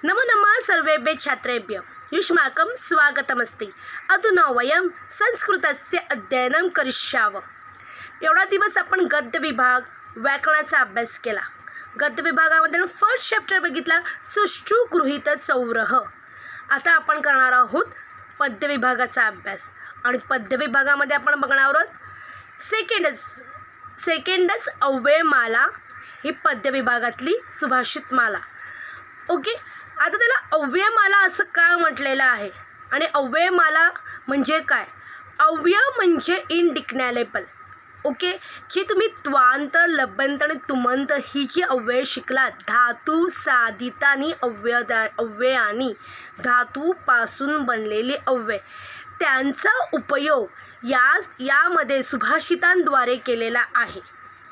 नमो नमः सर्वेभ्यः छात्रेभ्यः युष्माकं स्वागतमस्ति। अधुना वयं संस्कृतस्य अध्ययनं करिष्यावः। एवढा दिवस आपण गद्य विभाग व्याकरणाचा अभ्यास केला। गद्य विभागामध्ये फर्स्ट चॅप्टर बघितला सुष्ठु गृहीत चौरः। आता आपण करणार आहोत पद्य विभागाचा अभ्यास आणि पद्य विभागामध्ये आपण बघणार आहोत सेकंडच अव्ययमाला ही पद्य विभागातली सुभाषित माला। ओके, आता त्याला अव्ययमाला असं का म्हटलेलं आहे आणि अव्ययमाला म्हणजे काय? अव्यय म्हणजे इनडिक्शनेबल। ओके, जी तुम्ही त्वांत लबंत आणि तुमंत ही जी अव्यय शिकलात, धातू साधित आणि अव्ययानी धातूपासून बनलेली अव्यय, त्यांचा उपयोग यामध्ये सुभाषितांद्वारे केलेला आहे।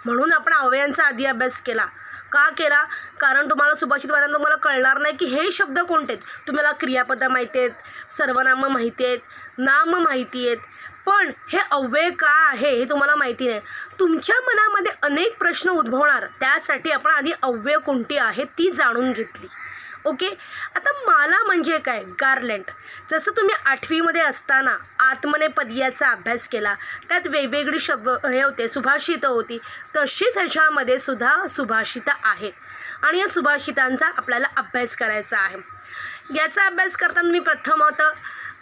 म्हणून आपण अव्ययांचा आधी अभ्यास केला। का केला? कारण तुम्हाला सुभाषित वाचताना तुम्हाला कळणार नाही की हे शब्द कोणते आहेत। तुम्हाला क्रियापदं माहिती आहेत, सर्वनाम माहिती आहेत, नाम माहिती आहेत, पण हे अव्यय का आहे हे तुम्हाला माहिती नाही। तुमच्या मनामध्ये अनेक प्रश्न उद्भवणार, त्यासाठी आपण आधी अव्यय कोणती आहे ती जाणून घेतली। ओके, आता माला म्हणजे काय? गार्लंड। जसं तुम्ही 8वीमध्ये असताना आत्मनेपद्याचा अभ्यास केला, त्यात वेगवेगळी शब्द हे होते, सुभाषितं होती, तशीच ह्याच्यामध्ये सुद्धा सुभाषितं आहेत आणि या सुभाषितांचा आपल्याला अभ्यास करायचा आहे। याचा अभ्यास करताना मी प्रथम होतं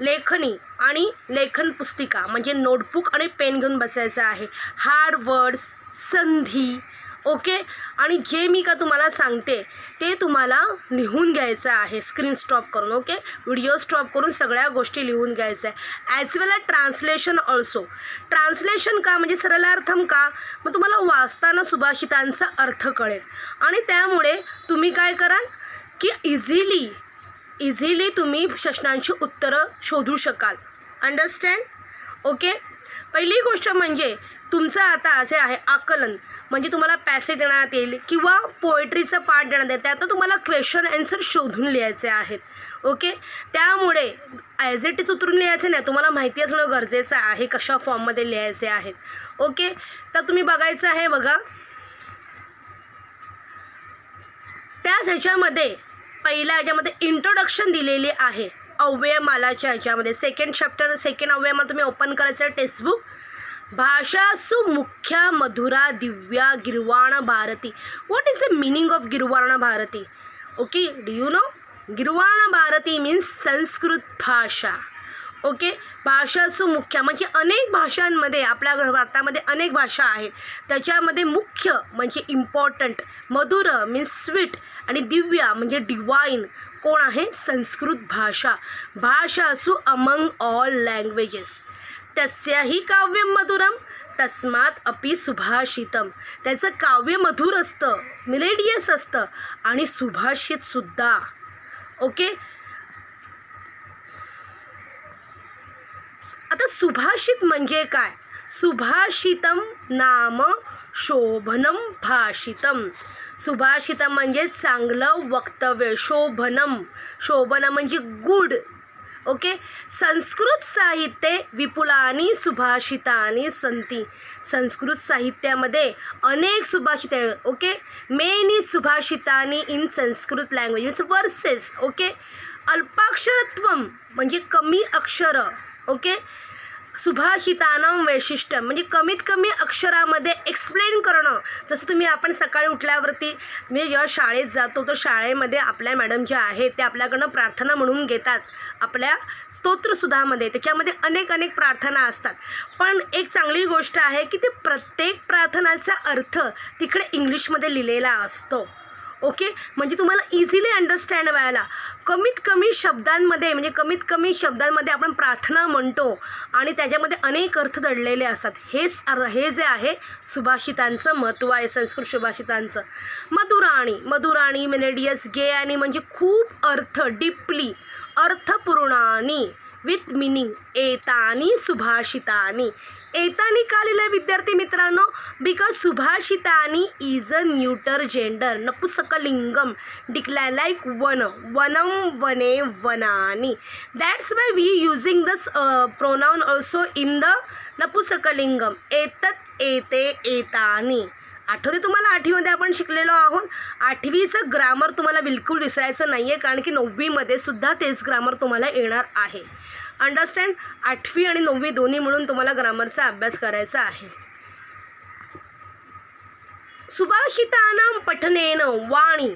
लेखनी आणि लेखन पुस्तिका म्हणजे नोटबुक आणि पेन घेऊन बसायचं आहे। हार्ड वर्ड्स, संधी, ओके, आणि जे मी का तुम्हाला सांगते ते तुम्हाला लिहून घ्यायचं आहे स्क्रीन स्टॉप करून। ओके, व्हिडिओ स्टॉप करून सगळ्या गोष्टी लिहून घ्यायचं आहे। ॲज वेल ॲज ट्रान्सलेशन ऑल्सो। ट्रान्सलेशन का? म्हणजे सरलार्थम का? मग तुम्हाला वाचताना सुभाषितांचा अर्थ कळेल आणि त्यामुळे तुम्ही काय कराल की इझिली तुम्ही प्रश्नांची उत्तरं शोधू शकाल। अंडरस्टँड? ओके, पहिली गोष्ट म्हणजे तुमचं आता असे आहे आकलन, म्हणजे तुम्हाला पॅसेज देण्यात येईल किंवा पोएट्रीचं पाठ देण्यात येईल, त्यात तुम्हाला क्वेश्चन आन्सर शोधून लिहायचे आहेत। ओके, त्यामुळे ॲज इट इज उतरून लिहायचं नाही, तुम्हाला माहिती असणं गरजेचं आहे कशा फॉर्ममध्ये लिहायचे आहेत। ओके, तर तुम्ही बघायचं आहे बघा, त्याच ह्याच्यामध्ये पहिल्या ह्याच्यामध्ये इंट्रोडक्शन दिलेली आहे अव्ययमालाच्या ह्याच्यामध्ये। सेकंड चॅप्टर सेकंड अव्ययमाला तुम्ही ओपन करायचं टेक्स्टबुक। भाषासु मुख्या मधुरा दिव्या गिर्वाण भारती। What is the meaning of गिर्वाण भारती? Okay, do you know? गिर्वाण भारती मीन्स संस्कृत भाषा। ओके, भाषासु मुख्य म्हणजे अनेक भाषांमध्ये, आपल्या भारतामध्ये अनेक भाषा आहेत, त्याच्यामध्ये मुख्य म्हणजे इम्पॉर्टंट, मधुर मीन्स स्वीट आणि दिव्या म्हणजे डिवाइन कोण आहे? संस्कृत भाषा। भाषासु अमंग ऑल लँग्वेजेस तस्याही काव्यम मधुरम तस्मात अपि सुभाषितम। त्याचं काव्य मधुर असतं, मिलेडियस असतं आणि सुभाषितसुद्धा। ओके, आता सुभाषित म्हणजे काय? सुभाषितम नाम शोभनम भाषितम। सुभाषितम म्हणजे चांगलं वक्तव्य, शोभनम म्हणजे गुड। ओके, संस्कृत साहित्ये विपुलानी सुभाषितानी संती। संस्कृत साहित्यामध्ये अनेक सुभाषिते। ओके, मेनी सुभाषितानी in Sanskrit language means verses. Okay, अल्पाक्षरत्वम म्हणजे कमी अक्षर। ओके, सुभाषितानां वैशिष्ट्य म्हणजे कमीत कमी अक्षरामध्ये एक्सप्लेन करणं। जसं तुम्ही आपण सकाळी उठल्यावरती म्हणजे जेव्हा शाळेत जातो तर शाळेमध्ये आपल्या मॅडम ज्या आहेत त्या आपल्याकडनं प्रार्थना म्हणून घेतात आपल्या स्तोत्रसुधामध्ये, त्याच्यामध्ये अनेक प्रार्थना असतात। पण एक चांगली गोष्ट आहे की ते प्रत्येक प्रार्थनाचा अर्थ तिकडे इंग्लिशमध्ये लिहिलेला असतो। ओके, म्हणजे तुम्हाला इझिली अंडरस्टँड व्हायला कमीत कमी शब्दांमध्ये आपण प्रार्थना म्हणतो आणि त्याच्यामध्ये अनेक अर्थ दडलेले असतात। हे जे आहे सुभाषितांचं महत्त्व आहे, संस्कृत सुभाषितांचं। मधुराणी मेलेडियस, गेयानी म्हणजे खूप अर्थ, डीपली अर्थपूर्णानी विथ मिनिंग, एतानी सुभाषितानी। एतानी का लिहिलं विद्यार्थी मित्रांनो? बिकॉज सुभाषितानी इज अ न्यूटर जेंडर, नपुसकलिंगम, डिक्लेअर लाईक वनम वने वनानी। That's why we using this pronoun also in the नपुसकलिंगम, एतत एते एतानी। आठवते तुम्हाला 8वीमध्ये आपण शिकलेलो आहोत. 8वीचं ग्रामर तुम्हाला बिलकुल विसरायचं नाही आहे, कारण की 9वीमध्ये सुद्धा तेच ग्रामर तुम्हाला येणार आहे. अंडरस्टँड. 8वी आणि 9वी दोन्ही मिळून तुम्हाला ग्रामरचा अभ्यास करायचा आहे. सुभाषितानां पठनेन वाणी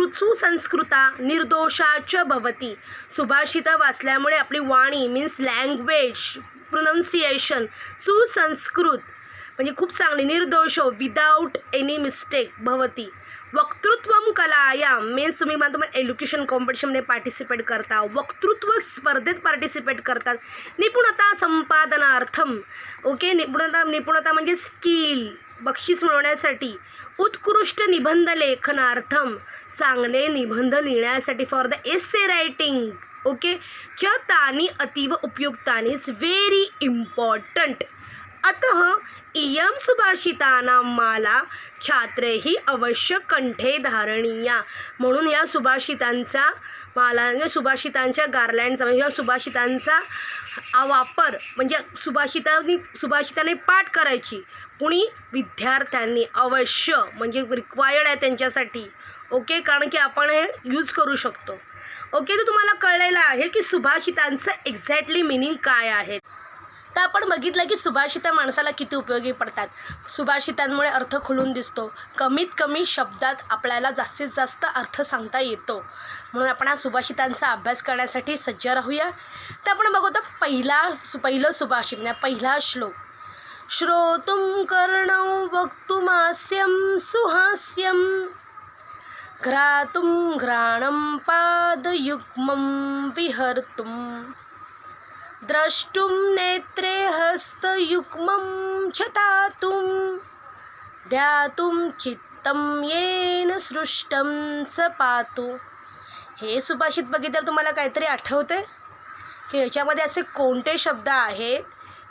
सुसंस्कृता निर्दोषा च भवति. सुभाषितं वाचल्यामुळे आपली वाणी मीन्स लँग्वेज प्रोनाऊन्सिएशन सुसंस्कृत म्हणजे खूप चांगली, निर्दोष विदाऊट एनी मिस्टेक भवती. वक्तृत्वम कलायाम मीन्स तुम्ही एज्युकेशन कॉम्पिटिशनमध्ये पार्टिसिपेट करता, वक्तृत्व स्पर्धेत पार्टिसिपेट करतात. निपुणता संपादनार्थम. ओके, निपुणता म्हणजे स्किल, बक्षीस मिळवण्यासाठी. उत्कृष्ट निबंध लेखनार्थम, चांगले निबंध लिहिण्यासाठी, for the essay writing. Okay, च तानी अतीव उपयुक्तानी इज व्हेरी इम्पॉर्टंट. अतः इयं सुभाषितानां माला छात्रैहि अवश्य कंठे धारणीया. म्हणून या सुभाषितांचा माला म्हणजे सुभाषितांच्या गार्लँडचा म्हणजे या सुभाषितांचा वापर म्हणजे सुभाषिताने पाठ करायची. कुणी? विद्यार्थ्यांनी. अवश्य म्हणजे रिक्वायर्ड आहे त्यांच्यासाठी. ओके, कारण की आपण हे यूज करू शकतो. ओके, तर तुम्हाला कळलेलं आहे की सुभाषितांचं एक्झॅक्टली मिनिंग काय आहे. तर आपण बघितलं की सुभाषितं माणसाला किती उपयोगी पडतात. सुभाषितांमुळे अर्थ खुलून दिसतो. कमीत कमी शब्दात आपल्याला जास्तीत जास्त अर्थ सांगता येतो. म्हणून आपण हा सुभाषितांचा अभ्यास करण्यासाठी सज्ज राहूया. तर आपण बघतो पहिलं सुभाषित म्हणजे पहिला श्लोक. श्रोतुं कर्णौ वक्तुमास्यं सुहास्यं घ्रातुं घ्राणं पादयुग्मं विहर्तुं द्रष्टुं नेत्रे हस्तयुग्मं च तातुं ध्यातुं चित्तं येन सृष्टं स पातु. हे सुभाषित बघितल्यावर तुम्हाला काहीतरी आठवते की ह्याच्यामध्ये असे कोणते शब्द आहेत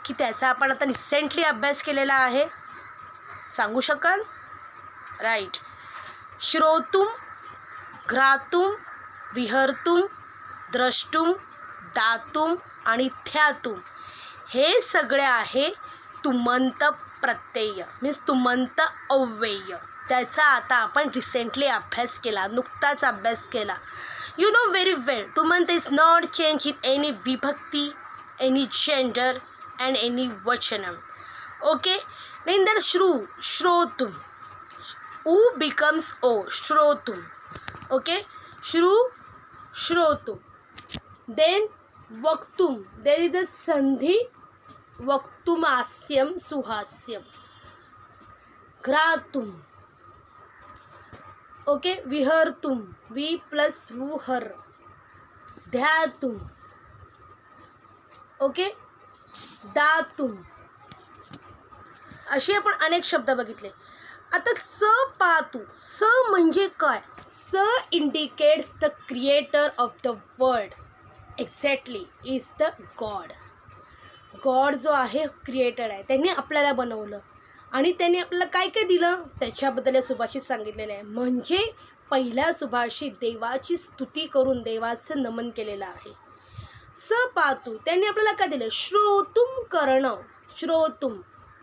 की त्याचा आपण आता रिसेंटली अभ्यास केलेला आहे? सांगू शकाल? राईट. श्रोतुं, घ्रातुं, विहर्तुं, द्रष्टुं, दातुं आणि ध्यातुं हे सगळे आहे तुमंत प्रत्यय मीन्स तुमंत अव्यय, ज्याचा आता आपण रिसेंटली अभ्यास केला, नुकताच अभ्यास केला. यू नो व्हेरी वेल, तुमंत is not change in any विभक्ती, any gender and any vachanam. Okay, then there shrotum, u becomes o, shrotum. Okay, shrotum. Then vaktum, there is a sandhi, vaktumasyam suhasyam. Ghratum. Okay, vihartum, v plus vuhar. Dhyatum. Okay, Datum. असे आपण अनेक शब्द बघितले. आता स पातू. स म्हणजे काय? स indicates the creator of the world. Exactly is the God. God जो आहे क्रिएटर आहे, त्यांनी आपल्याला बनवलं आणि त्यांनी आपल्याला काय काय दिलं त्याच्याबद्दल हे सुभाषित सांगितलेलं आहे. म्हणजे पहिल्या सुभाषित देवाची स्तुती करून देवाचं नमन केलेलं आहे. स पातू, त्यांनी आपल्याला काय दिलं? श्रोतुम कर्ण, श्रोतुम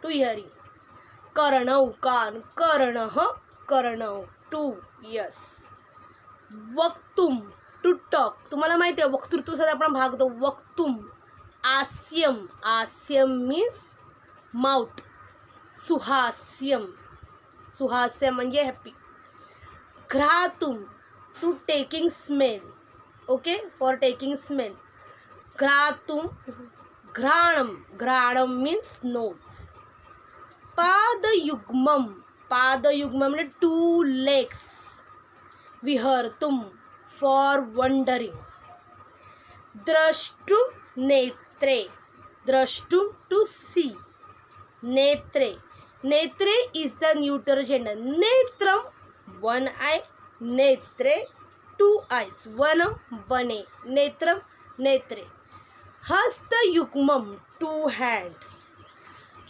टू हिअरिंग, कर्णव कान, कर्णः कर्णव टू यस, वक्तुम टू टॉक, तुम्हाला माहिती आहे वक्तृत्वाचा आपण भाग दो वक्तुम, आस्यम, आस्यम मीन्स माउथ, सुहास्यम, सुहास्यम म्हणजे हॅपी, घ्रातुम to taking smell, okay for taking smell, घ्रातुम, घ्राणम, घ्राणम मीन्स नोज, पादयुग्मम, पादयुग्मम म्हणजे टू लेग्स, विहर्तुम फॉर वंडरिंग, द्रष्टुम नेत्रे, द्रष्टुम टू सी, नेत्रे, नेत्रे इज द न्यूटर जेंडर, नेत्रम वन आय, नेत्रे टू आयज, वनम वने, नेत्रम नेत्रे, हस्तयुग्मम टू हँड्स,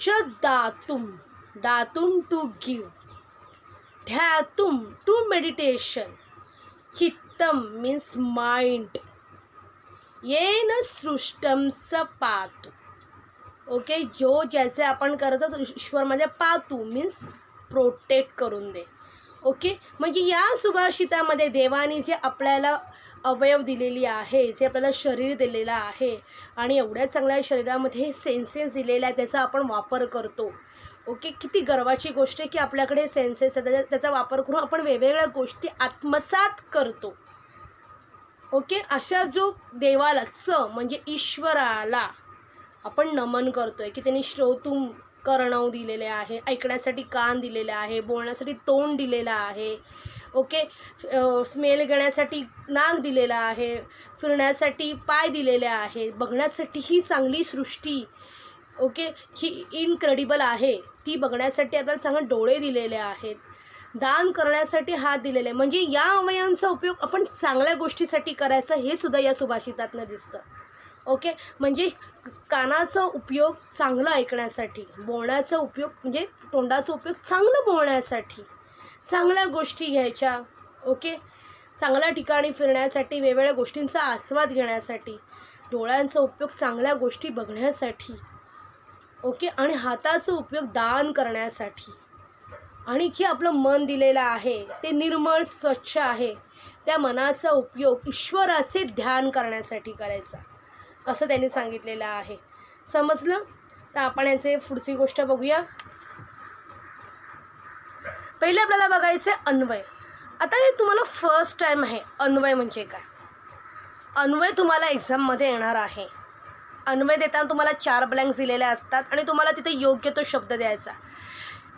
च दातुम, दातुम टू गिव, ध्यातुम टू मेडिटेशन, चित्तम मीन्स माइंड, येन सृष्टम स पातु. ओके, जो ज्याचे आपण करतो ईश्वर म्हणजे पातू मीन्स प्रोटेक्ट करून दे. ओके, म्हणजे या सुभाषितामध्ये देवाने जे आपल्याला अवयव दिलेली आहे, जे आपल्याला शरीर दिलेलं आहे आणि एवढ्या चांगल्या शरीरामध्ये सेन्सेस दिलेला आहे, त्याचा आपण वापर करतो. ओके, किती गर्वाची गोष्ट आहे की आपल्याकडे सेन्सेस आहे, त्याचा वापर करून आपण वेगवेगळ्या गोष्टी आत्मसात करतो. ओके, अशा जो देवाला म्हणजे ईश्वराला आपण नमन करतो आहे की त्यांनी श्रोतुम कर्ण दिलेले आहे, ऐकण्यासाठी कान दिलेले आहे, बोलण्यासाठी तोंड दिलेलं आहे. ओके, स्मेल घेण्यासाठी नाक दिलेलं आहे, फिरण्यासाठी पाय दिलेले आहे, बघण्यासाठी ही चांगली सृष्टी ओके जी इनक्रेडिबल आहे ती बघण्यासाठी आपल्याला चांगले डोळे दिलेले आहेत, दान करण्यासाठी हात दिलेले. म्हणजे या अवयवांचा उपयोग आपण चांगल्या गोष्टीसाठी करायचा हे सुद्धा या सुभाषितातनं दिसतं. ओके, म्हणजे कानाचा उपयोग चांगलं ऐकण्यासाठी, बोलण्याचा उपयोग म्हणजे तोंडाचा उपयोग चांगलं बोलण्यासाठी, चांगल्या गोष्टी घ्यायच्या. ओके, चांगल्या ठिकाणी फिरण्यासाठी, वेगवेगळ्या गोष्टींचा आस्वाद घेण्यासाठी, डोळ्यांचा उपयोग चांगल्या गोष्टी बघण्यासाठी. ओके, आणि हाताचा उपयोग दान करण्यासाठी. आणि जे आपलं मन दिलेलं आहे ते निर्मळ स्वच्छ आहे, त्या मनाचा उपयोग ईश्वराचे ध्यान करण्यासाठी करायचा असं त्यांनी सांगितलेलं आहे. समजलं? तर आपण याचे पुढची गोष्ट बघूया. पहिले आपल्याला बघायचं आहे अन्वय. आता हे तुम्हाला फर्स्ट टाईम आहे अन्वय म्हणजे काय. अन्वय तुम्हाला एक्झाममध्ये येणार आहे. अन्वय देताना तुम्हाला 4 ब्लँक्स दिलेले असतात आणि तुम्हाला तिथे योग्य तो शब्द द्यायचा.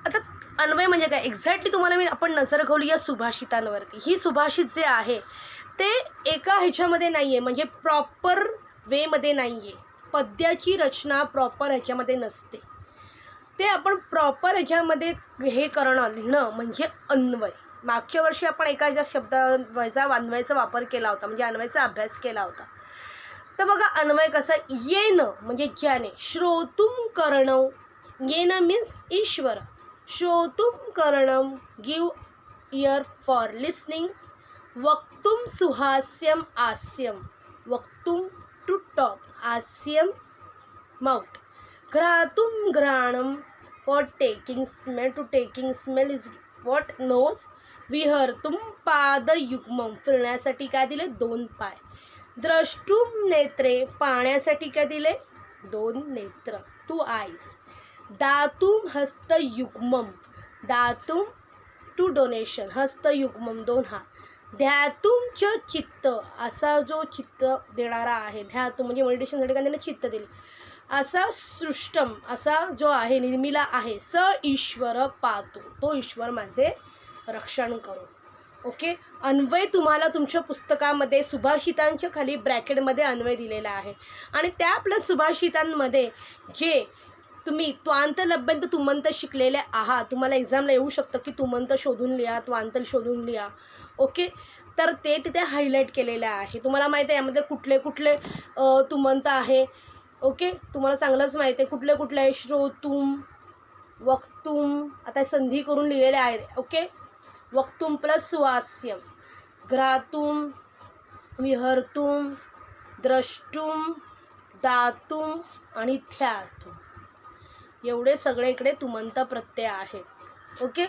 आता अन्वय म्हणजे काय एक्झॅक्टली तुम्हाला आपण नजर घालू या सुभाषितांवरती. ही सुभाषित जे आहे ते एका ह्याच्यामध्ये नाही आहे, म्हणजे प्रॉपर वेमध्ये नाही आहे. पद्याची रचना प्रॉपर ह्याच्यामध्ये नसते, ते आपण प्रॉपर ह्याच्यामध्ये हे करणं लिहिणं म्हणजे अन्वय. मागच्या वर्षी आपण एका ज्या शब्दाचा अन्वयाचा वापर केला होता, म्हणजे अन्वयाचा अभ्यास केला होता. तर बघा अन्वय कसा येन म्हणजे ज्याने, श्रोतुम करणं, येन मीन्स ईश्वर, श्रोतुम करणं गिव इयर फॉर लिसनिंग, वक्तुम सुहास्यम आस्यम, वक्तुम टू टॉक, आस्यम माउथ, घ्रातुम घ्राणम for taking smell, to taking smell is what nose, विहर्तुम पादयुग्मम फिरण्यासाठी काय दिले 2 पाय, द्रष्टुम नेत्रे पाहण्यासाठी काय दिले 2 नेत्र 2 eyes, Datum हस्तयुग्मम Datum to donation, हस्तयुग्मम 2 हात, ध्यातुम च चित्त असा जो चित्त देणारा आहे, ध्यातुम म्हणजे मेडिटेशनसाठी काय त्यांना चित्त दिले, असा सृष्टम असा जो आहे निर्मिला आहे, स ईश्वर पातू तो ईश्वर माझे रक्षण करो. ओके, अन्वय तुम्हाला तुमच्या पुस्तकामध्ये सुभाषितांच्या खाली ब्रॅकेटमध्ये अन्वय दिलेला आहे आणि त्या आपल्या सुभाषितांमध्ये जे तुम्ही त्वांत लभ्यंत तुमंत शिकलेले आहात, तुम्हाला एक्झामला येऊ शकतं की तुमंत शोधून लिहा, त्वांत शोधून लिहा. ओके, तर ते तिथे हायलाईट केलेलं आहे. तुम्हाला माहिती आहे यामध्ये कुठले कुठले तुमंत आहे. ओके, तुम्हाला चांगलंच माहिती आहे कुठले कुठले आहे, श्रोतुम, वक्तुम आता संधी करून लिहिलेले आहेत. ओके, वक्तुम प्लस सुहास्यम, घ्रातुम, विहर्तुम, द्रष्टुम, दातुम आणि ध्यातुम एवढे सगळे इकडे तुमंत प्रत्यय आहेत. ओके,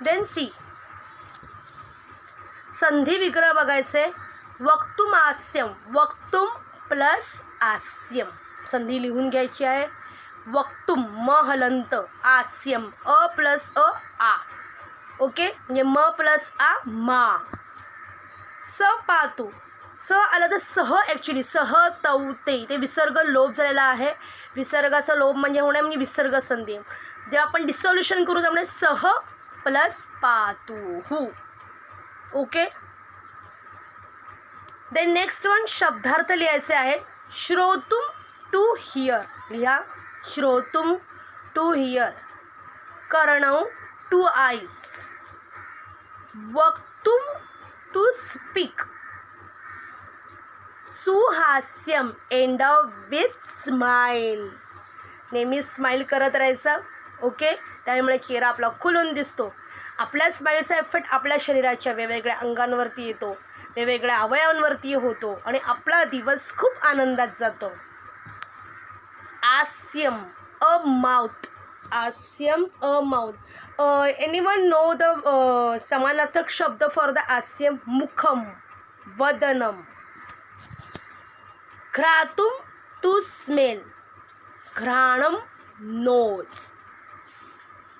देन सी संधी विग्रह बघायचे. वक्तुम आस्यम, वक्तुम प्लस आस्यम संधी लिहून घ्यायची आहे. वक्तुम म हलंत, आस्यम अ प्लस अ आ. ओके, म्हणजे म प्लस आ मा. स पातू, स आलं तर सह, ॲक्च्युली सह तवते ते विसर्ग लोप झालेला आहे. विसर्गाचा लोप म्हणजे होणे म्हणजे विसर्ग संधी. जेव्हा आपण डिसॉल्युशन करू त्यामुळे सह प्लस पातू हू. ओके, देन नेक्स्ट वन शब्दार्थ लिहायचे आहेत. श्रोतुम टू हियर लिहा, श्रोतुम टू हियर, करणं टू आईज, वक्तुम टू स्पीक, सुहास्यम एंड विथ स्माईल, नेहमी स्माईल करत राहायचं. ओके, त्यामुळे चेहरा आपला खुलून दिसतो. आपल्या स्माईलचा इफेक्ट आपल्या शरीराच्या वेगवेगळ्या अंगांवरती येतो, वेगवेगळ्या अवयवांवरती होतो आणि आपला दिवस खूप आनंदात जातो. आस्यम अ माउथ, आस्यम a mouth. Anyone know the समानार्थक शब्द फॉर द आस्यम? मुखम, वदनम. घ्रातुम टू स्मेल, घ्राणम नोज.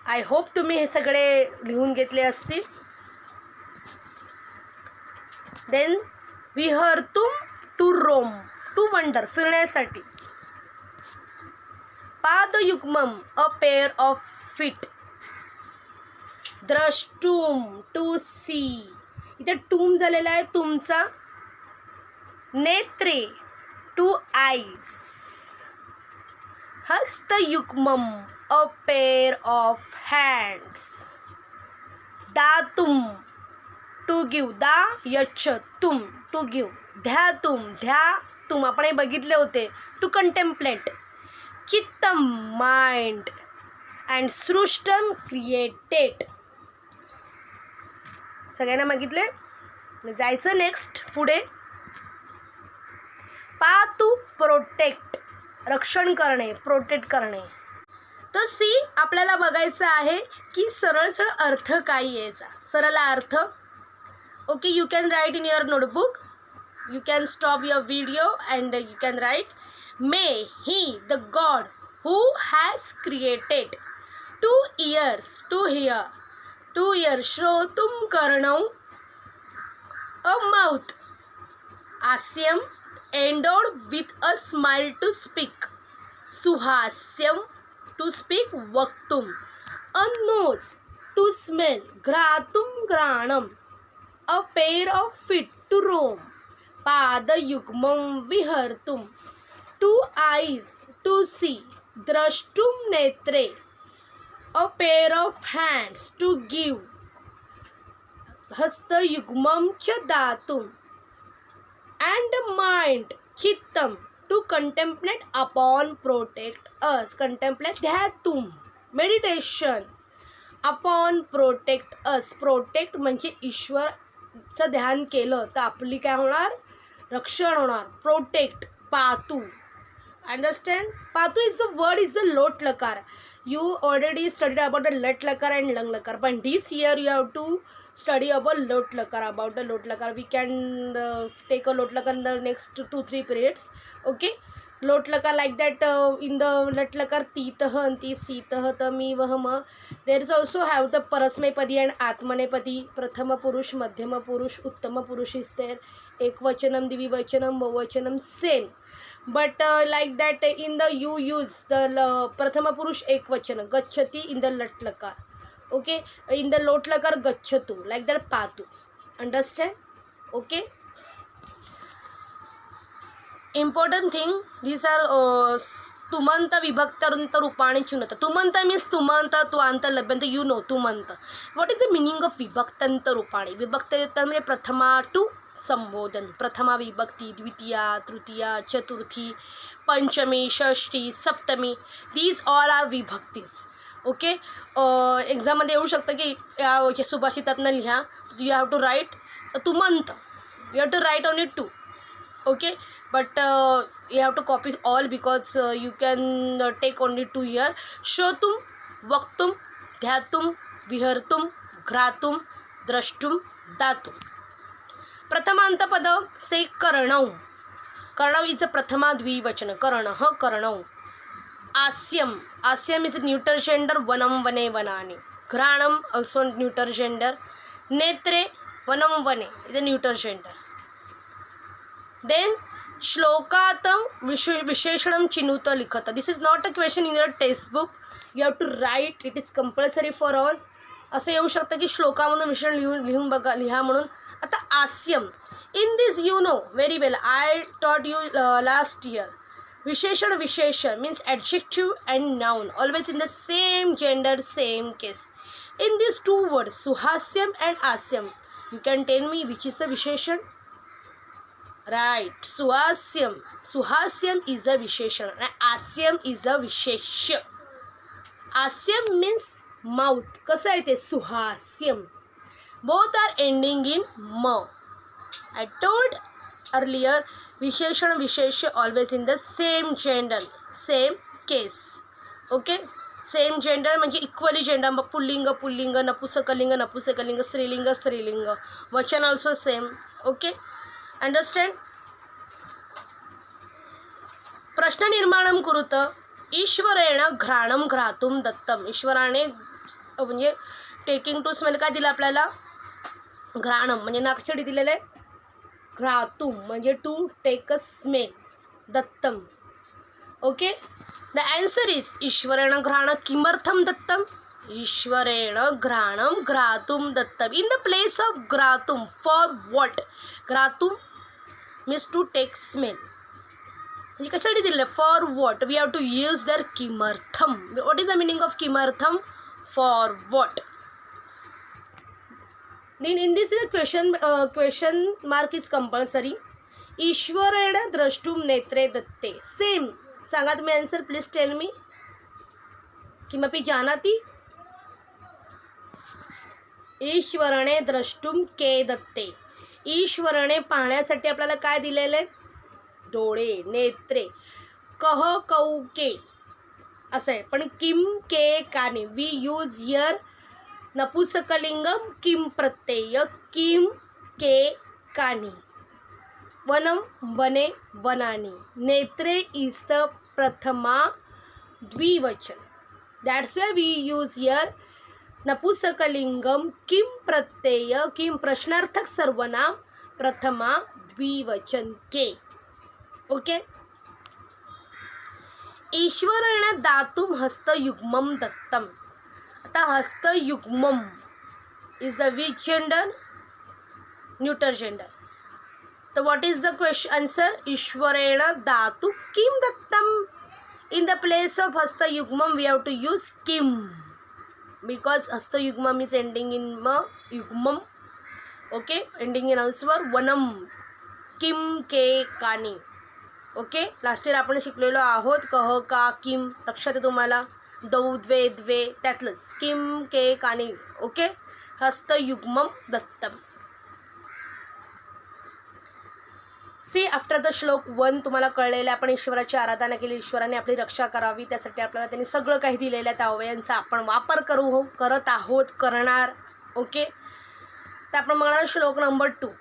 आय होप तुम्ही हे सगळे लिहून घेतले असतील. देन विहर्तुम टू रोम, टू वंडर, फिरण्यासाठी. पादयुग्मम अ पेअर ऑफ फीट. द्रष्टुम टू सी, इथे टूम झालेला आहे तुमचा. नेत्रे टू आईज. हस्तयुग्मम अ पेअर ऑफ हँड्स. दातुम टू गिव, दा यच तुम, टू गिव. ध्यातुम, ध्यातुम आपण हे बघितले होते, टू कंटेम्प्लेट. चित्तम, माइंड. And सृष्टम, created. सगळ्यांना बघितले. जायचं नेक्स्ट पुढे. पातू, प्रोटेक्ट, रक्षण करणे, प्रोटेक्ट करणे. तर सी आपल्याला बघायचं आहे की सरळ सरळ अर्थ काय यायचा. सरळ अर्थ. Okay, you can write in your notebook. You can stop your video and you can write, may he, the God who has created 2 ears to hear, 2 ears, shrotum karnam, a mouth, asyam, endowed with a smile to speak, suhasyam, to speak, vaktum, a nose, to smell, ghratum granam, a pair of feet to roam, पादयुग्मं विहर्तुम, 2 eyes to see, द्रष्टुम नेत्रे, a pair of hands to give, हस्तयुग्मं च Datum, and mind, चित्तम, to contemplate upon, protect us, contemplate, ध्यातुम, meditation, upon, protect us. Protect म्हणजे ईश्वरचं ध्यान केलं तर आपली काय होणार? रक्षण होणार. प्रोटेक्ट, पातू. अंडरस्टँड? पातू is the word, is the लोट लकार. You already studied about the लट लकार अँड लंग लकार, पण this year you have to study about lot lakar, about the lot lakar. We can take a lot lakar in the next 2-3 periods. Okay, lot lakar like that. In the lot lakar titah anti sitah tami vahma. There is also have the parasmaipadi and atmanepadi. Prathama purush, madhyama purush, uttama purush is there. Ekvachanam, dvivachanam, bahuvachanam, same. But like that in the you use the prathama purush ekvachana gachati in the lat lakar. Okay, in the lot lakar gachatu, like that patu. Understand? Okay, important thing, these are tumanta vibhaktaranta rupani chunata. Tumanta means tumanta tuanta labhyanta, you know tumanta. What is the meaning of vibhaktanta rupani? Vibhaktanta means prathama to संबोधन. प्रथमा विभक्ती, द्वितीया, तृतीया, चतुर्थी, पंचमी, षष्ठी, सप्तमी, these all are विभक्तीज. ओके, एक्झाममध्ये येऊ शकतं की या सुभाषितातनं लिहा. यू हॅव टू राईट तुमंत, you have to write only 2. Okay, but you have to copy all because you can take only 2 here. श्रोतुम, वक्तुम, ध्यातुम, विहर्तुम, घ्रातुम, द्रष्टुम, दातुम. प्रथमांतपद से कर्णौ. कर्णौ इज अ प्रथमा द्विवचन. कर्णः, कर्णौ. आस्यम, आस्यम is neuter gender, vanam vane vanani. Ghranam also neuter gender. Netre, vanam vane is a neuter gender. Then shlokatam visheshanam chinuta likhata. This is not a question in your textbook. You have to write. It is compulsory for all. असं येऊ शकतं की श्लोकामधून विशेषण लिहून बघा, लिहा म्हणून. आता आस्यम, in this you know very well, I taught you last year. Visheshan, Visheshan means adjective and noun, always in the same gender, same case. In these 2 words, Suhasyam and Asyam, you can tell me which is the Visheshan? Right, Suhasyam. Suhasyam is a Visheshan and Asyam is a Vishesha. Asyam means mouth. कसं आहे ते? Suhasyam. Both are ending in ma. I told earlier, विशेषण विशेष always in the same gender, same case. Okay, same gender म्हणजे equally gender, मग पुल्लिंग पुल्लिंग, नपुसकलिंग नपुसकलिंग, स्त्रीलिंग स्त्रीलिंग, वचन ऑल्सो सेम. Okay, understand. प्रश्न निर्माणं कुरुत. ईश्वरेण घ्राणं घ्रातुं दत्तम. ईश्वराने म्हणजे टेकिंग टू स्मेल काय दिलं आपल्याला? घ्राणं म्हणजे नाकछडी दिलेलं आहे. घ्रातुं म्हणजे टू टेक अ स्मेल. दत्तम. ओके, द आन्सर इज ईश्वरेण घ्राणं किमर्थम दत्तम. ईश्वरेण घ्राणं घ्रातुं दत्तम. इन द प्लेस ऑफ घ्रातुं, फॉर व्हॉट? घ्रातुं मीन्स टू टेक स्मेल. म्हणजे कशासाठी दिलं? For what? We have to use there किमर्थम. What is the meaning of किमर्थम? For what? In this is a question mark is compulsory. ईश्वरेण द्रष्टुम नेत्रे दत्ते. सेम. सांगा तुम्ही आन्सर, प्लीज टेल मी. किमपि जानाति? ईश्वरणे द्रष्टुम के दत्ते. ईश्वरने पाहण्यासाठी आपल्याला काय दिलेले? डोळे, नेत्रे. कह कौके असं आहे, पण किम के काने. वी यूज हिअर नपुसकलिंगम किम प्रत्यय. किम के कानी. वनम वने वनानी. नेत्रे इज द प्रथमा द्विवचन. That's why we use here नपुसकलिंगम किम प्रत्यय. किम प्रश्नार्थक सर्वनाम प्रथमा द्विवचन के. ओके. ईश्वरेण दातुम हस्तयुग्मम दत्तम. आता हस्तयुग्मम is the which gender? Neuter gender. तर what is the question answer? ईश्वरेण दातु किम दत्तम. इन द प्लेस ऑफ हस्तयुग्मम वी हॅव टू यूज किम, बिकॉज हस्तयुग्मम इज एंडिंग इन म युग्मम. ओके, एंडिंग इन आन्सर वनम. किम के कानी. ओके, लास्ट इयर आपण शिकलेलो आहोत कह का किम. लक्षात आहे तुम्हाला? दौ द्वे द्वे त्यातलंच किम के कानी. ओके, हस्तयुग्मम दत्तम. सी आफ्टर द श्लोक 1 तुम्हाला कळलेलं आहे. आपण ईश्वराची आराधना केली, ईश्वराने आपली रक्षा करावी, त्यासाठी आपल्याला त्यांनी सगळं काही दिलेलं आहे. त्या अवयांचा आपण वापर करत आहोत, करणार. ओके, तर आपण म्हणणार श्लोक नंबर 2.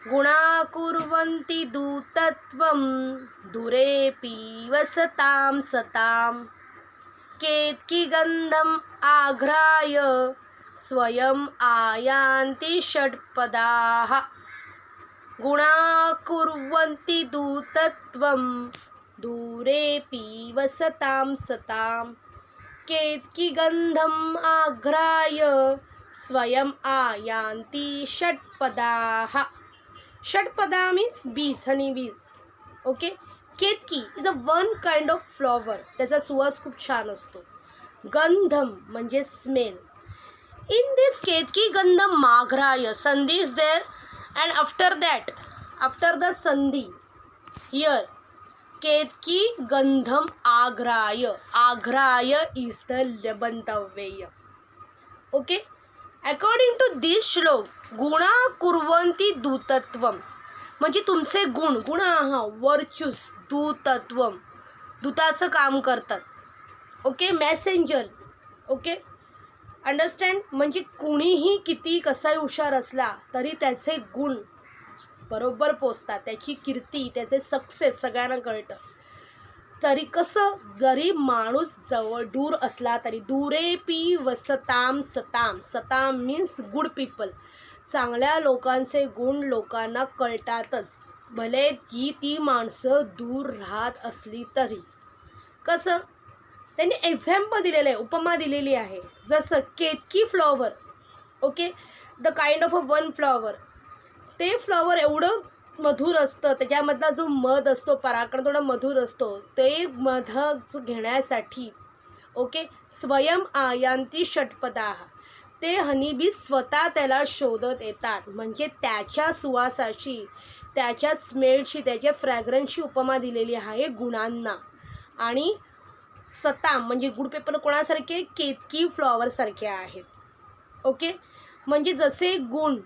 गुणा कुर्वन्ति दूतत्वं दुरेऽपि वसतां सतां. केतकी गन्धम् आघ्राय स्वयं आयान्ति षट्पदाः. गुणा कुर्वन्ति दूतत्वं दूरेऽपि वसतां सतां. केतकी गन्धम् आघ्राय स्वयं आयान्ति षट्पदाः. षटपदा means bees, honey bees. Okay, ketaki is a one kind of flower. त्याचा सुवास खूप छान असतो. गंधम म्हणजे स्मेल. इन दिस केतकी गंधम माघ्राय, sandhi is there and after that, after the sandhi here केतकी गंधम आघ्राय. आघ्राय इज द लबंतव्यय. Okay, according to this shloka गुणा कुर्वन्ति दूतत्वम म्हणजे तुमचे गुण. गुणा वर्च्यूज. दूतत्वम दूताचं काम करतात. Okay, Messenger. Okay, understand. म्हणजे कुणीही किती कसाही हुशार असला तरी त्याचे गुण बरोबर पोचतात. त्याची कीर्ती, त्याचे सक्सेस सगळ्यांना कळतं. तरी कसं, जरी माणूस जवळ दूर असला तरी. दूरेपी वसताम सताम. सताम मीन्स गुड पीपल. चांगल्या लोकांचे गुण लोकांना कळतातच, भले जी ती माणसं दूर राहत असली तरी. कसं, त्यांनी एक्झाम्पल दिलेलं आहे, उपमा दिलेली आहे. जसं Ketaki flower. Okay, the kind of a one flower. ते फ्लॉवर एवढं मधुर असतं, त्याच्यामधला जो मध असतो परागकण थोडा मधुर असतो. ते मध घेण्यासाठी ओके स्वयं आयांती षटपदाः, ते हनीबी स्वतः त्याला शोधत येतात. म्हणजे त्याच्या सुवासाची, त्याच्या स्मेलची, त्याच्या फ्रॅग्रन्सची उपमा दिलेली आहे गुणांना. आणि सताम म्हणजे गुड पेपर कोणासारखे, केतकी फ्लॉवरसारखे आहेत. ओके, म्हणजे जसे गुण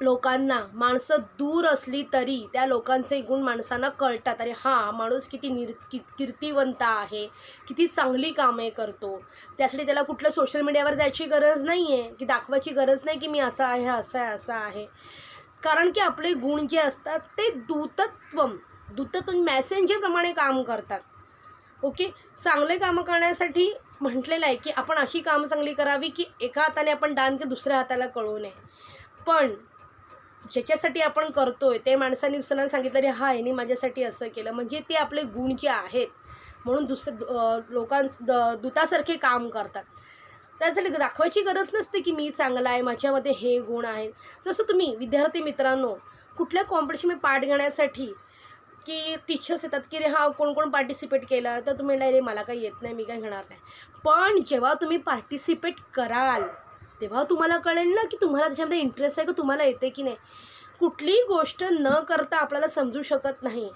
लोकांना माणसं दूर असली तरी त्या लोकांचे गुण माणसांना कळतात. अरे हां, माणूस किती कीर्तिवंत आहे, किती चांगली कामे करतो. त्यासाठी त्याला कुठलं सोशल मीडियावर जायची गरज नाही आहे, की दाखवायची गरज नाही की मी असा आहे, असं आहे, असं आहे. कारण की आपले गुण जे असतात ते दूतत्व मॅसेंजरप्रमाणे काम करतात. ओके, चांगले कामं करण्यासाठी म्हटलेलं आहे की आपण अशी कामं चांगली करावी की एका हाताने आपण दान की दुसऱ्या हाताला कळू नये. पण ज्याच्यासाठी आपण करतोय ते माणसांनी दुसऱ्यांना सांगितलं रे हा याने माझ्यासाठी असं केलं, म्हणजे ते आपले गुण जे आहेत म्हणून दूतासारखे काम करतात. त्यासाठी दाखवायची गरज नसते की मी चांगला आहे, माझ्यामध्ये हे गुण आहेत. जसं तुम्ही विद्यार्थी मित्रांनो कुठल्या कॉम्पिटिशनमध्ये पार्ट घेण्यासाठी की टीचर्स येतात की रे हा कोण कोण पार्टिसिपेट केलं, तर तुम्ही नाही रे मला काही येत नाही, मी काय घेणार नाही. पण जेव्हा तुम्ही पार्टिसिपेट कराल तेव्हा तुम्हाला कळेल ना की तुम्हाला त्याच्यामध्ये इंटरेस्ट आहे की तुम्हाला येते की नाही. कुठलीही गोष्ट न करता आपल्याला समजू शकत नाही.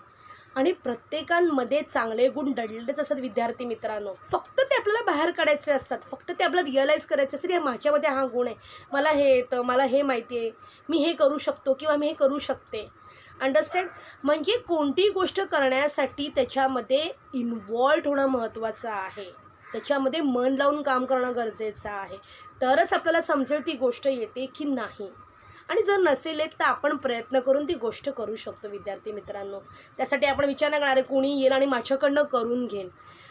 आणि प्रत्येकांमध्ये चांगले गुण दडलेलेच असतात विद्यार्थी मित्रांनो. फक्त ते आपल्याला बाहेर काढायचे असतात, फक्त ते आपल्याला रिअलाईज करायचे असते. माझ्यामध्ये हा गुण आहे, मला हे येतं, मला हे माहिती आहे, मी हे करू शकतो किंवा मी हे करू शकते. अंडरस्टँड. म्हणजे कोणतीही गोष्ट करण्यासाठी त्याच्यामध्ये इन्वॉल्ड होणं महत्त्वाचं आहे, त्याच्यामध्ये मन लावून काम करणं गरजेचं आहे. तरच आपल्याला समजेल ती गोष्ट येते की नाही. आणि जर नसेल येत तर आपण प्रयत्न करून ती गोष्ट करू शकतो विद्यार्थी मित्रांनो. त्यासाठी आपण विचार नाही करणार कोणी येईल आणि माझ्याकडनं करून घेईल.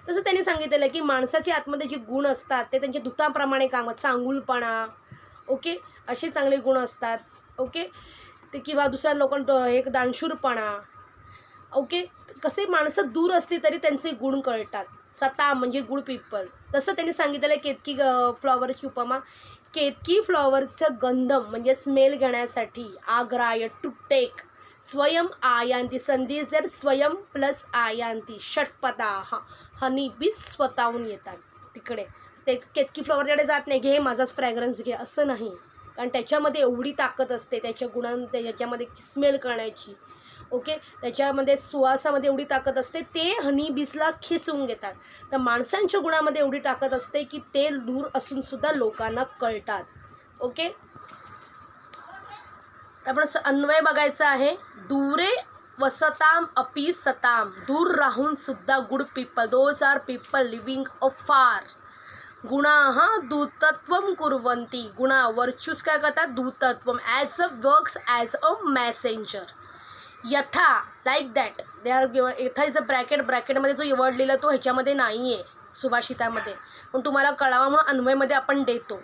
तसं त्यांनी सांगितलेलं आहे की माणसाच्या आतमध्ये जे गुण असतात ते त्यांच्या दूताप्रमाणे कामात, चांगुलपणा, ओके, असे चांगले गुण असतात. ओके, ते किंवा दुसऱ्या लोकांना एक दानशूरपणा. ओके, कसे माणसं दूर असली तरी त्यांचे गुण कळतात. सता म्हणजे गुड पीपल. तसं त्यांनी सांगितलेलं आहे केतकी फ्लॉवरची उपमा. केतकी फ्लॉवरचं गंधम म्हणजे स्मेल घेण्यासाठी आग्राय टू टेक स्वयं आयांती संधी जर स्वयं प्लस आयांती षटपदा हनी बी स्वतःहून येतात तिकडे. ते केतकी फ्लॉवरकडे जात नाही की हे माझाच फ्रॅग्रन्स घे, असं नाही. कारण त्याच्यामध्ये एवढी ताकद असते त्याच्या त्याच्यामध्ये स्मेल करण्याची. ओके, त्याच्यामध्ये सुवासामध्ये एवढी ताकद असते, ते हनी बीसला खेचून घेतात. तर माणसांच्या गुणामध्ये एवढी ताकद असते की ते दूर असूनसुद्धा लोकांना कळतात. ओके, आपण अन्वय बघायचा आहे. दूरे वसताम अपी सताम, दूर राहून सुद्धा good people, those are people living afar. गुणाः दूतत्वम कुर्वन्ति, गुणा वर्च्यूज काय करतात, दूतत्वम as a works as a messenger. यथा like that they are given. यथा इज अ ब्रॅकेटमध्ये जो वर्ड लिहिला तो ह्याच्यामध्ये नाही आहे सुभाषितामध्ये, पण तुम्हाला कळावा म्हणून अन्वयमध्ये आपण देतो.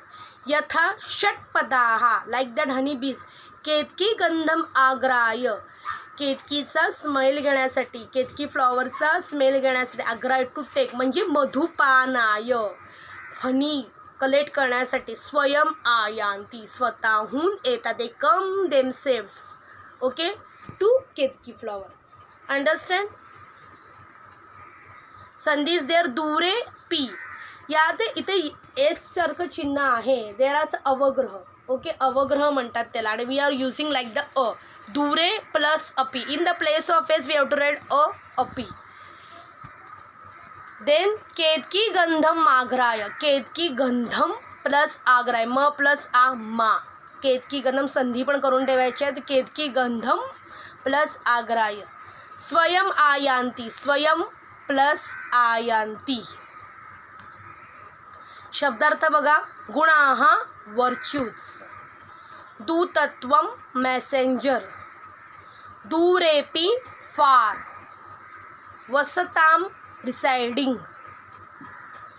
यथा षटपदाः लाईक दॅट हनी बीज, केतकी गंधम आग्राय, केतकीचा स्मेल घेण्यासाठी, केतकी फ्लॉवरचा स्मेल घेण्यासाठी, आग्राय टू टेक म्हणजे मधुपानाय, हनी कलेक्ट करण्यासाठी, स्वयं आयांती स्वतःहून येतात, they come themselves. Okay, to ketaki flower. Understand. संधीज देर दूरे पी, यात इथे एस सारखं चिन्ह आहे. There are अवग्रह. ओके, अवग्रह म्हणतात त्याला. आणि we are using like the a, दूरे प्लस अपी. In the place of S we have to write a अपी. देन केतकी गंधम आग्राय, केतकी गंधम प्लस आग्राय, म प्लस आ मा. केतकी गंधम संधी पण करून ठेवायची आहे. केतकी गंधम प्लस आग्राय, स्वयं आयांती, स्वयं प्लस आयांती. शब्दार्थ बघा. गुणाः वर्च्यूज, दूतत्वम मॅसेंजर, दूरेपी फार, वसताम रिसाइडिंग,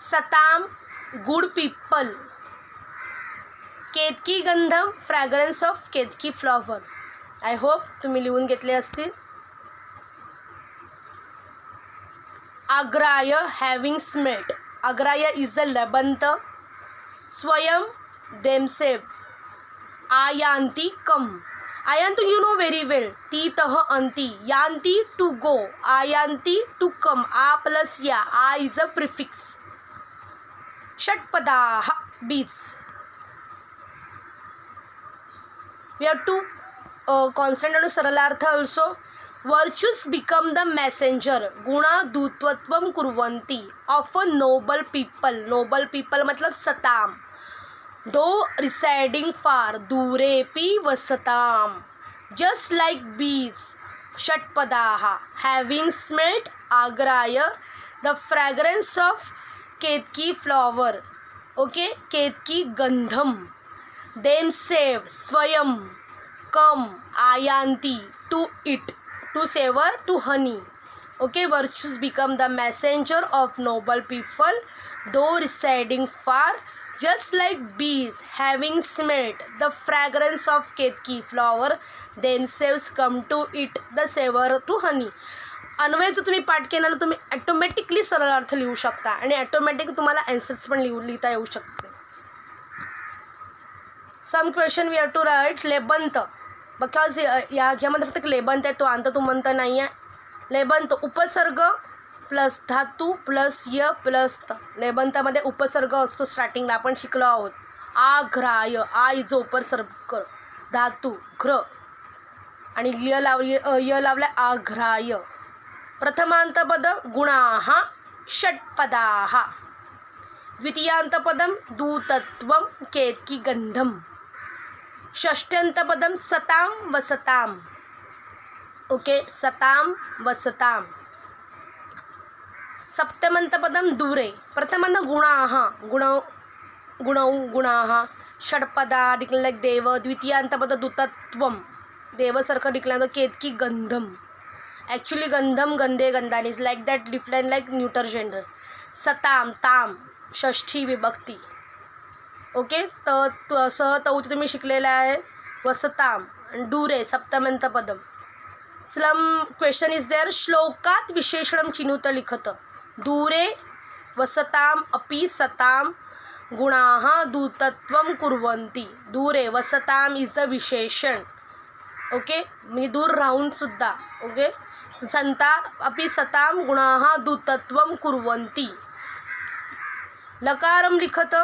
सताम गुड पीपल, केतकी गंधम fragrance of ketaki flower. I hope तुम्ही लिहून घेतले असतील. आग्राय हॅविंग स्मेल्ट, आग्राय इज द लबंत, स्वयं देमसेल्व्स, आयांती कम, आयांतु यू नो व्हेरी वेल, तीतः अंती, यांती टू गो, आयांती टू कम, आ प्लस या, आ इज अ प्रिफिक्स. षटपदाः बीज. वी हॅव टू कॉन्स्टंट आणि सरलार्थ also. Virtues become the messenger, गुणा दूतत्वम कुर्वन्ति of a noble people. Noble people मतलब सताम. दो रिसाइडिंग फार दूरेपि वसताम जस्ट लाईक बीज षट्पदाः हॅव्हिंग स्मेल्ट आग्राय the fragrance of ketaki flower okay केतकी गंधम themselves स्वयं कम आयांती to it to savour to honey okay virtues become the messenger of noble people though residing far just like bees having smelt the fragrance of ketki flower themselves come to it the savor to honey Anvay जर तुम्ही पाठ केला ना तुम्ही automatically सरळ अर्थ लिहू शकता आणि ॲटोमॅटिक तुम्हाला ॲन्सर्स पण लिहिता येऊ शकते. Some question we have to write लेबंत बिकॉज याच्यामध्ये फक्त लेबंत आहे तो अंततुमंत नाही आहे. लेबंत उपसर्ग प्लस धातू प्लस य प्लस त लेबंतामध्ये उपसर्ग असतो स्टार्टिंगला आपण शिकलो आहोत. आघ्राय आ इजो उपसर्ग धातू घ्र आणि य लावला आघ्राय. प्रथमांतपद गुणाः षट्पदाः द्वितीयांतपदं दूतत्वं केतकी गंधम षष्ट्यंतपदं सतां वसतां ओके सतां वसतां. सप्तमंतपदं दूरे प्रथमंत गुणाः गुणाः षट्पदा डिक्लेअर देव द्वितीयांतपद दूतत्वं देवसारखं डिक्लेअर केतकी गंधम ॲक्च्युली गंधम गंधे गंधानी is like that different like neuter gender. सताम ताम षष्ठी विभक्ती ओके स तौ तुम्ही शिकलेलं आहे. वसताम डुरे सप्तमंतपदम. स्लम क्वेश्चन इज देअर श्लोकात विशेषणम चिनुत लिखत दूरे वसताम अपि सतां गुणाः दूतत्वं कुर्वन्ति. दूरे वसताम इज द विशेषण ओके मी दूर राहून सुद्धा ओके संता अपि सतां गुणाः दूतत्वं कुर्वन्ति. लकारम लिखत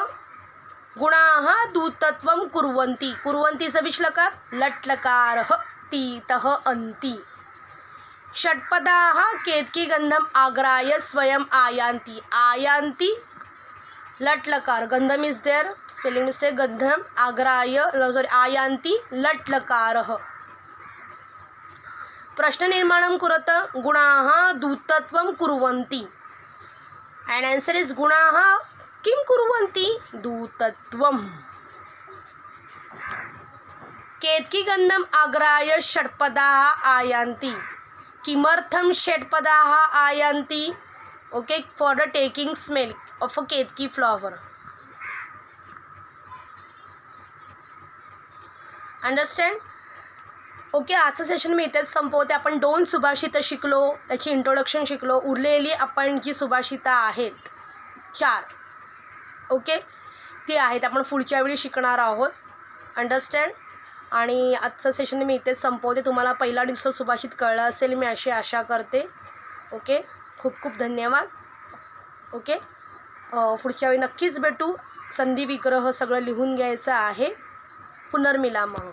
गुणाः दूतत्वं कुर्वन्ति कुर्वन्ति इज विच लकार लट लकारः तीतः अन्ति. षट्पदाः केतकी गंधम आग्राय स्वयं आयांति आयांति लट लकार गंधम इज देअर स्पेलिंग मिस्टेक गंधम आग्राय सॉरी आयांति लट लकारः. प्रश्न निर्माणं कुरत गुणाः दूतत्वं कुर्वन्ति and answer is गुणाः किं कुर्वन्ति दूतत्वं. केतकी गंधम आग्राय षट्पदाः आयांति किमर्थं षट्पदाः आयांति okay for the taking smell of a ketaki flower. Understand okay. आजचं सेशन मी इथेच संपवते. आपण 2 सुभाषितं शिकलो त्याची इंट्रोडक्शन शिकलो. उरलेली आपण जी सुभाषितं आहेत 4 ओके ती आहेत आपण पुढच्या वेळी शिकणार आहोत. अंडरस्टँड. आणि आजचं सेशन मी इथेच संपवते. तुम्हाला पहिला दिवस सुभाषित कळलं असेल मी अशी आशा करते. ओके खूप खूप धन्यवाद. ओके पुढच्या वेळी नक्कीच भेटू. संधी विग्रह सगळं लिहून घ्यायचं आहे. पुनर्मिलामः.